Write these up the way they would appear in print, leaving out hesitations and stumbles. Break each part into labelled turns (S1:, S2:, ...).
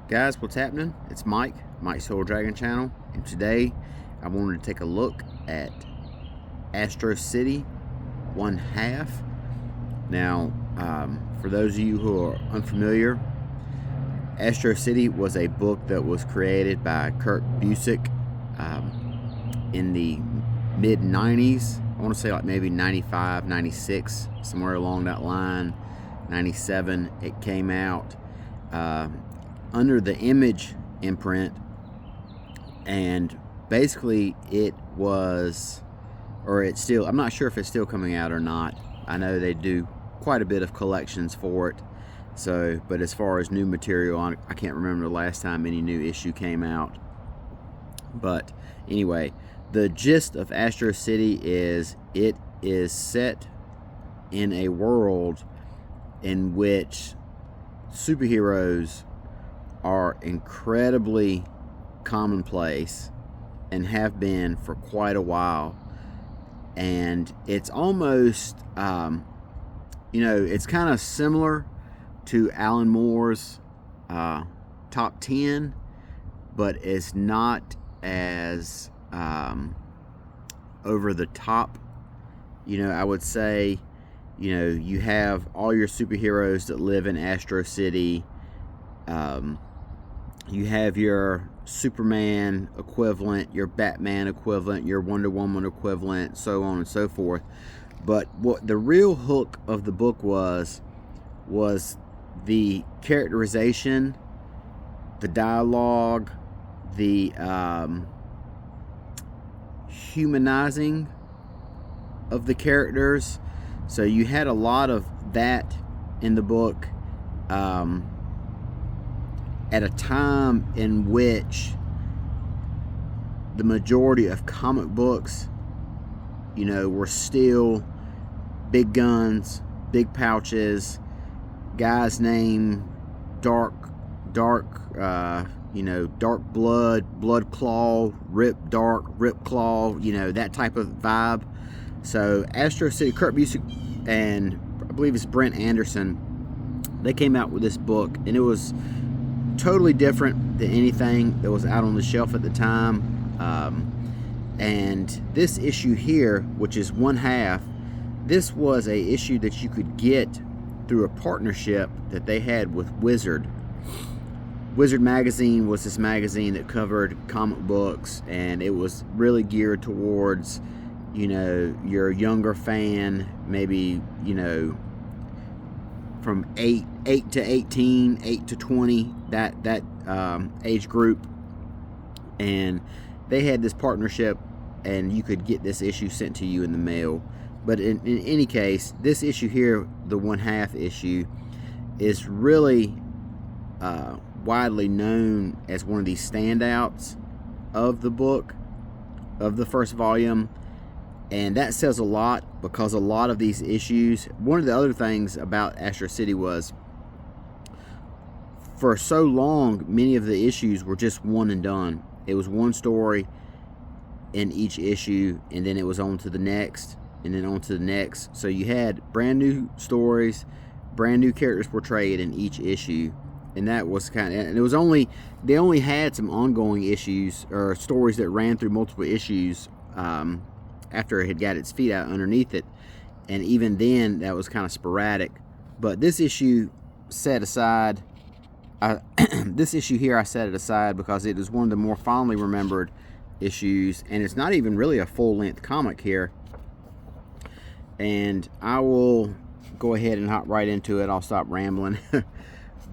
S1: Guys, what's happening? It's Mike's Soul Dragon channel, and today I wanted to take a look at Astro City 1/2. Now, for those of you who are unfamiliar, Astro City was a book that was created by Kurt Busiek in the mid-90s. I want to say like maybe 95, 96, somewhere along that line. 97 it came out under the Image imprint, and basically it was, or it's still, I'm not sure if it's still coming out or not. I know they do quite a bit of collections for it, so, but as far as new material, I can't remember the last time any new issue came out. But anyway, the gist of Astro City is it is set in a world in which superheroes are incredibly commonplace and have been for quite a while. And it's almost, it's kind of similar to Alan Moore's Top 10, but it's not as over the top. I would say, you have all your superheroes that live in Astro City. You have your Superman equivalent, your Batman equivalent, your Wonder Woman equivalent, so on and so forth. But what the real hook of the book was the characterization, the dialogue, the humanizing of the characters. So you had a lot of that in the book, at a time in which the majority of comic books, were still big guns, big pouches, guys named Dark Blood Claw, Rip Dark, Rip Claw, that type of vibe. So Astro City, Kurt Busiek and I believe it's Brent Anderson, they came out with this book, and it was totally different than anything that was out on the shelf at the time. And this issue here, which is 1/2, this was a issue that you could get through a partnership that they had with Wizard. Wizard magazine was this magazine that covered comic books, and it was really geared towards, your younger fan, maybe, from 8 to 18, 8 to 20, that age group. And they had this partnership, and you could get this issue sent to you in the mail. But in any case, this issue here, the 1/2 issue, is really widely known as one of these standouts of the book, of the first volume. And that says a lot, because a lot of these issues, one of the other things about Astro City was, for so long, many of the issues were just one and done. It was one story in each issue, and then it was on to the next, and then on to the next. So you had brand new stories, brand new characters portrayed in each issue. And that was and it was they only had some ongoing issues, or stories that ran through multiple issues, after it had got its feet out underneath it, and even then that was kind of sporadic. But this issue set aside, this issue here I set it aside because it is one of the more fondly remembered issues, and it's not even really a full-length comic here. And I will go ahead and hop right into it. I'll stop rambling.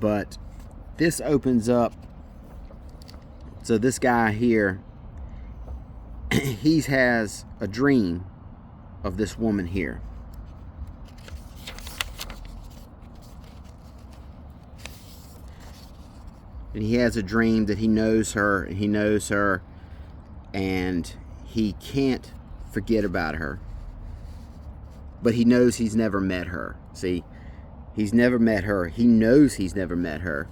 S1: But this opens up, so this guy here, he has a dream of this woman here. And he has a dream that he knows her, and he can't forget about her. But he knows he's never met her. See, he's never met her. He knows he's never met her.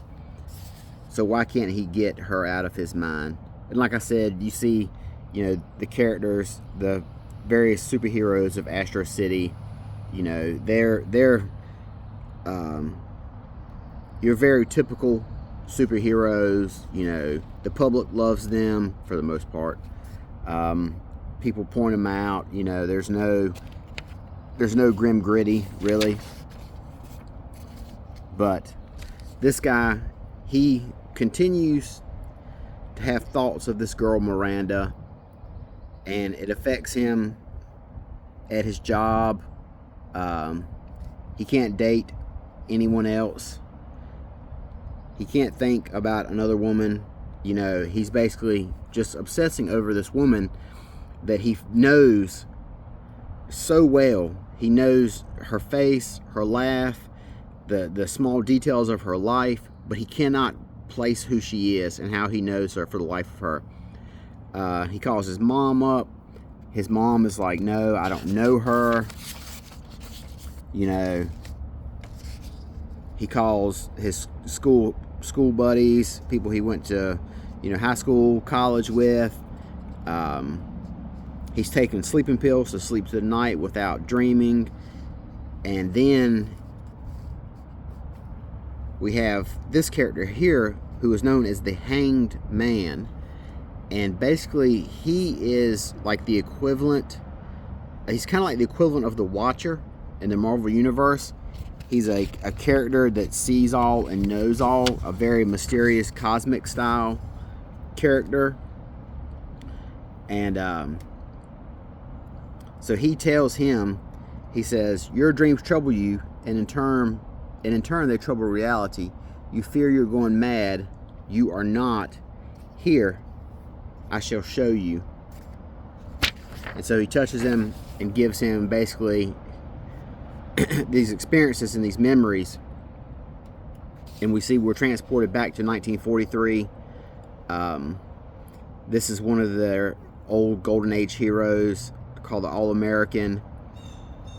S1: So why can't he get her out of his mind? And like I said, you see, the characters, the various superheroes of Astro City, they're your very typical superheroes. You know, the public loves them for the most part. People point them out. You know, there's no grim gritty really. But this guy, he continues to have thoughts of this girl Miranda, and it affects him at his job. He can't date anyone else. He can't think about another woman. You know, he's basically just obsessing over this woman that he knows so well. He knows her face, her laugh, the small details of her life, but he cannot place who she is and how he knows her for the life of her. He calls his mom up. His mom is like, no, I don't know her. You know, he calls his school buddies, people he went to, you know, high school, college with. He's taking sleeping pills to sleep through the night without dreaming. And then we have this character here who is known as the Hanged Man. And basically he is like the equivalent, he's kind of like the equivalent of the Watcher in the Marvel Universe. He's a character that sees all and knows all, a very mysterious cosmic style character. And so he tells him, he says, your dreams trouble you, and in turn they trouble reality. You fear you're going mad. You are not. Here, I shall show you. And so he touches him and gives him basically these experiences and these memories. And we see we're transported back to 1943. This is one of their old Golden Age heroes called the All-American.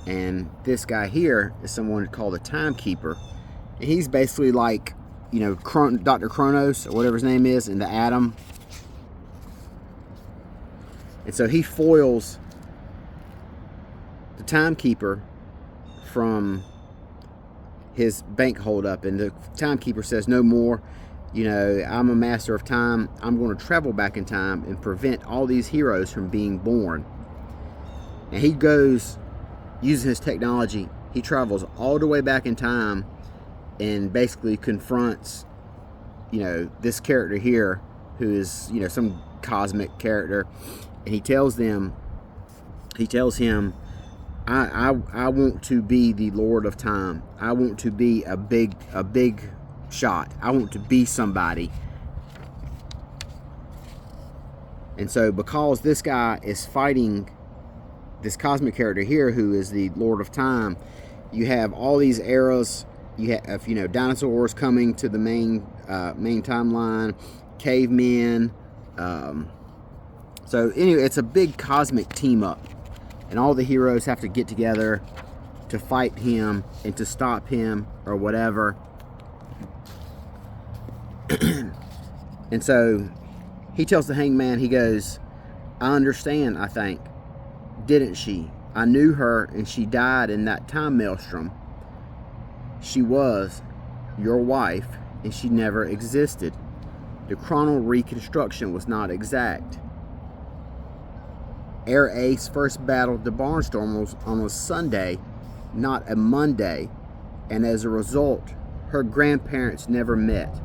S1: And this guy here is someone called the Timekeeper. And he's basically like, you know, Dr. Kronos, or whatever his name is, in the Atom. And so he foils the Timekeeper from his bank holdup. And the Timekeeper says, no more. You know, I'm a master of time. I'm going to travel back in time and prevent all these heroes from being born. And he goes, using his technology, he travels all the way back in time and basically confronts, you know, this character here who is, you know, some cosmic character. And he tells him, I want to be the Lord of Time. I want to be a big shot. I want to be somebody. And so because this guy is fighting this cosmic character here who is the Lord of Time, you have all these eras. You have, you know, dinosaurs coming to the main timeline, cavemen. So anyway, it's a big cosmic team up, and all the heroes have to get together to fight him and to stop him or whatever. And so he tells the Hangman, he goes, I understand, I think. Didn't she? I knew her, and she died in that time maelstrom. She was your wife, and she never existed. The chronal reconstruction was not exact. Air Ace first battled the Barnstorm on a Sunday, not a Monday, and as a result, her grandparents never met.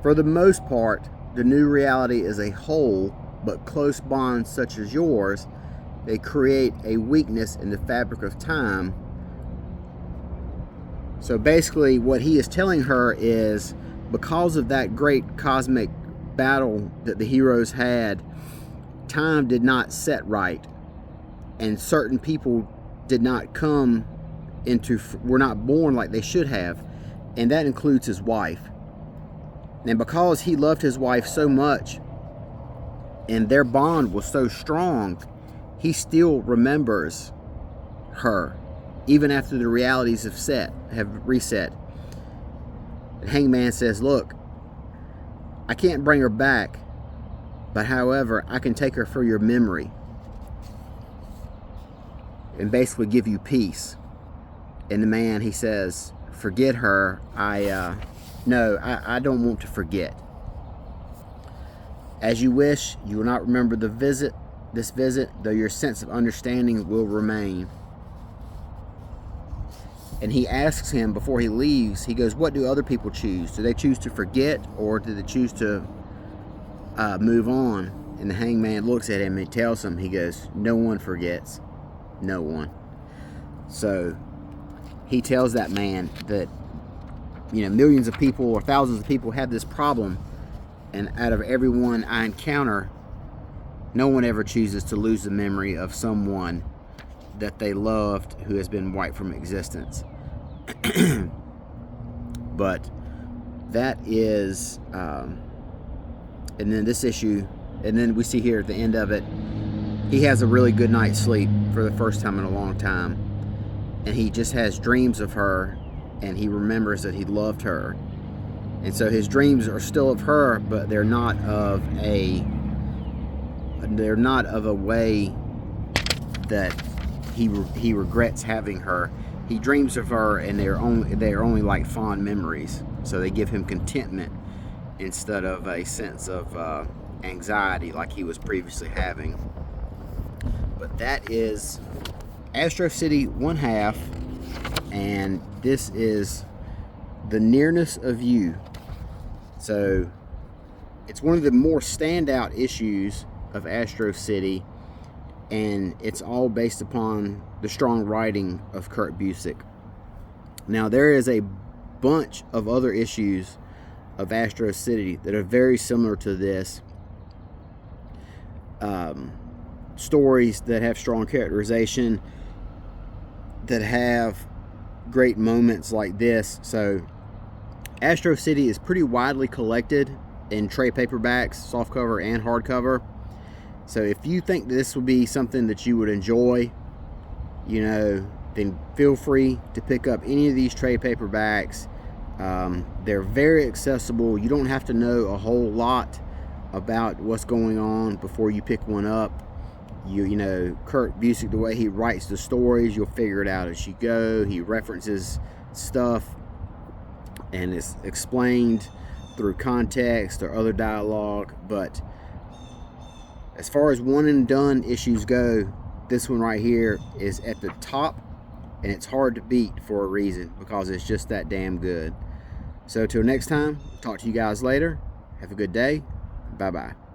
S1: For the most part, the new reality is a whole, but close bonds such as yours, they create a weakness in the fabric of time. So basically what he is telling her is, because of that great cosmic battle that the heroes had, time did not set right, and certain people did not were not born like they should have, and that includes his wife. And because he loved his wife so much, and their bond was so strong, he still remembers her, even after the realities have reset. And Hangman says, look, I can't bring her back, but however, I can take her for your memory and basically give you peace. And the man, he says, forget her. No, I don't want to forget. As you wish, you will not remember this visit, though your sense of understanding will remain. And he asks him before he leaves, he goes, what do other people choose? Do they choose to forget, or do they choose to move on? And the hangman looks at him and he tells him, he goes, no one forgets. No one. So he tells that man that, you know, millions of people or thousands of people have this problem, and out of everyone I encounter, no one ever chooses to lose the memory of someone that they loved who has been wiped from existence. But that is, and then this issue, and then we see here at the end of it, he has a really good night's sleep for the first time in a long time, and he just has dreams of her, and he remembers that he loved her, and so his dreams are still of her, but they're not of a way that he regrets having her. He dreams of her, and they are only like fond memories, so they give him contentment instead of a sense of anxiety like he was previously having. But that is Astro City 1/2, and this is the Nearness of You. So it's one of the more standout issues of Astro City, and it's all based upon the strong writing of Kurt Busiek. Now, there is a bunch of other issues of Astro City that are very similar to this. Stories that have strong characterization, that have great moments like this. So Astro City is pretty widely collected in trade paperbacks, softcover and hardcover. So if you think this will be something that you would enjoy, you know, then feel free to pick up any of these trade paperbacks. They're very accessible. You don't have to know a whole lot about what's going on before you pick one up. You know, Kurt Busiek, the way he writes the stories, you'll figure it out as you go. He references stuff, and it's explained through context or other dialogue. But as far as one and done issues go, this one right here is at the top, and it's hard to beat for a reason, because it's just that damn good. So till next time, talk to you guys later. Have a good day. Bye bye.